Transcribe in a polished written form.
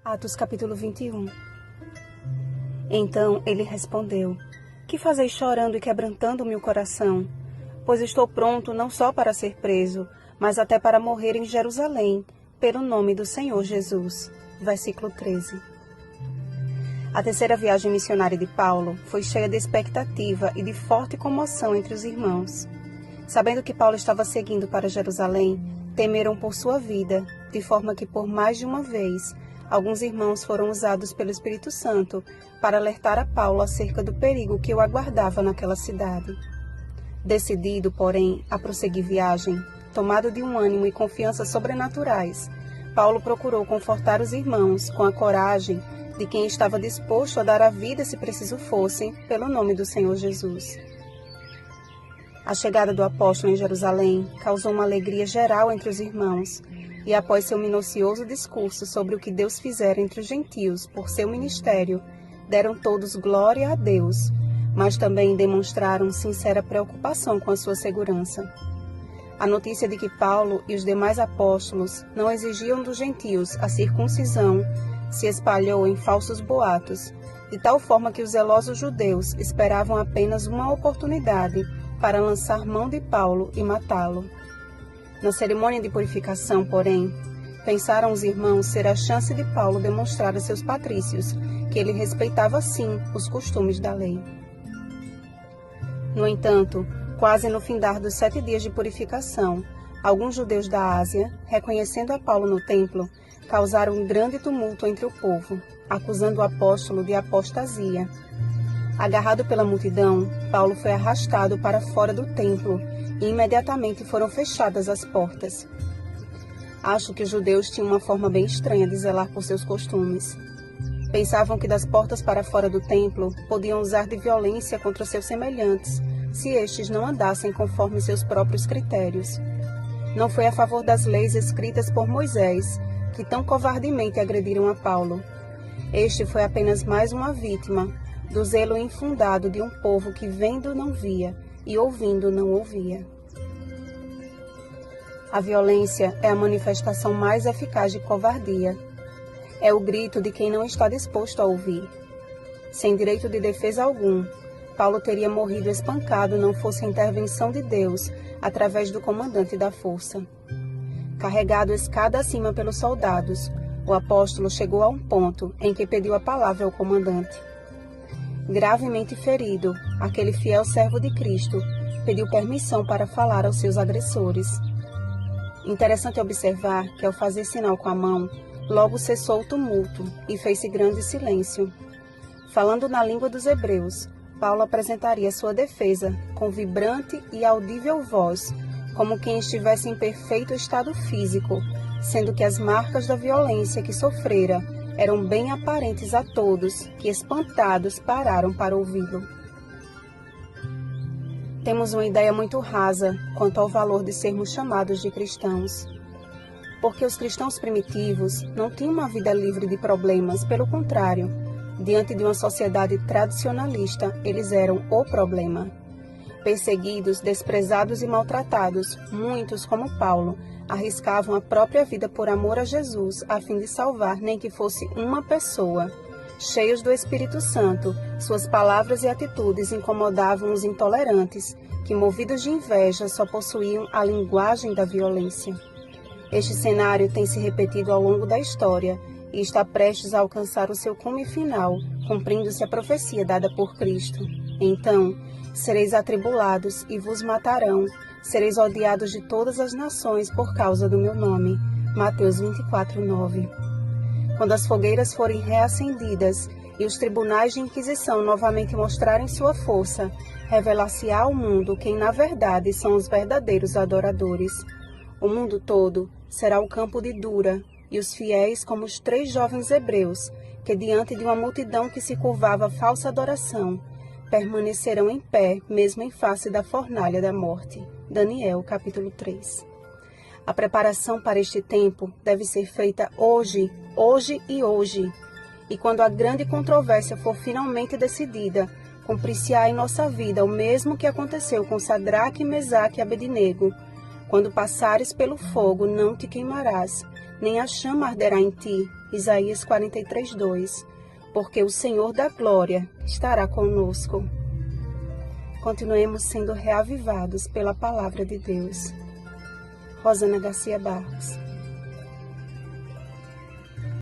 Atos capítulo 21. Então ele respondeu: Que fazeis chorando e quebrantando-me o coração? Pois estou pronto não só para ser preso, mas até para morrer em Jerusalém, pelo nome do Senhor Jesus. Versículo 13. A terceira viagem missionária de Paulo foi cheia de expectativa e de forte comoção entre os irmãos. Sabendo que Paulo estava seguindo para Jerusalém, temeram por sua vida, de forma que por mais de uma vez alguns irmãos foram usados pelo Espírito Santo para alertar a Paulo acerca do perigo que o aguardava naquela cidade. Decidido, porém, a prosseguir viagem, tomado de um ânimo e confiança sobrenaturais, Paulo procurou confortar os irmãos com a coragem de quem estava disposto a dar a vida se preciso fosse, pelo nome do Senhor Jesus. A chegada do apóstolo em Jerusalém causou uma alegria geral entre os irmãos, e após seu minucioso discurso sobre o que Deus fizera entre os gentios por seu ministério, deram todos glória a Deus, mas também demonstraram sincera preocupação com a sua segurança. A notícia de que Paulo e os demais apóstolos não exigiam dos gentios a circuncisão se espalhou em falsos boatos, de tal forma que os zelosos judeus esperavam apenas uma oportunidade para lançar mão de Paulo e matá-lo. Na cerimônia de purificação, porém, pensaram os irmãos ser a chance de Paulo demonstrar a seus patrícios que ele respeitava sim os costumes da lei. No entanto, quase no findar dos 7 dias de purificação, alguns judeus da Ásia, reconhecendo a Paulo no templo, causaram um grande tumulto entre o povo, acusando o apóstolo de apostasia. Agarrado pela multidão, Paulo foi arrastado para fora do templo e imediatamente foram fechadas as portas. Acho que os judeus tinham uma forma bem estranha de zelar por seus costumes. Pensavam que das portas para fora do templo podiam usar de violência contra seus semelhantes, se estes não andassem conforme seus próprios critérios. Não foi a favor das leis escritas por Moisés que tão covardemente agrediram a Paulo. Este foi apenas mais uma vítima do zelo infundado de um povo que vendo não via e ouvindo não ouvia. A violência é a manifestação mais eficaz de covardia. É o grito de quem não está disposto a ouvir. Sem direito de defesa algum, Paulo teria morrido espancado não fosse a intervenção de Deus através do comandante da força. Carregado escada acima pelos soldados, o apóstolo chegou a um ponto em que pediu a palavra ao comandante. Gravemente ferido, aquele fiel servo de Cristo pediu permissão para falar aos seus agressores. Interessante observar que, ao fazer sinal com a mão, logo cessou o tumulto e fez-se grande silêncio. Falando na língua dos hebreus, Paulo apresentaria sua defesa com vibrante e audível voz, como quem estivesse em perfeito estado físico, sendo que as marcas da violência que sofrera eram bem aparentes a todos, que espantados pararam para ouvi-lo. Temos uma ideia muito rasa quanto ao valor de sermos chamados de cristãos. Porque os cristãos primitivos não tinham uma vida livre de problemas, pelo contrário, diante de uma sociedade tradicionalista, eles eram o problema. Perseguidos, desprezados e maltratados, muitos, como Paulo, arriscavam a própria vida por amor a Jesus, a fim de salvar nem que fosse uma pessoa. Cheios do Espírito Santo, suas palavras e atitudes incomodavam os intolerantes, que, movidos de inveja, só possuíam a linguagem da violência. Este cenário tem se repetido ao longo da história e está prestes a alcançar o seu cume final, cumprindo-se a profecia dada por Cristo. Então, sereis atribulados e vos matarão, sereis odiados de todas as nações por causa do meu nome. Mateus 24:9. Quando as fogueiras forem reacendidas e os tribunais de inquisição novamente mostrarem sua força, revelar-se-á ao mundo quem na verdade são os verdadeiros adoradores. O mundo todo será o campo de Dura, e os fiéis como os 3 jovens hebreus, que diante de uma multidão que se curvava à falsa adoração, permanecerão em pé, mesmo em face da fornalha da morte. Daniel, capítulo 3. A preparação para este tempo deve ser feita hoje, hoje e hoje. E quando a grande controvérsia for finalmente decidida, cumprir-se-á em nossa vida o mesmo que aconteceu com Sadraque, Mesaque e Abednego. Quando passares pelo fogo, não te queimarás, nem a chama arderá em ti. Isaías 43:2. Porque o Senhor da glória estará conosco. Continuemos sendo reavivados pela palavra de Deus. Rosana Garcia Barros.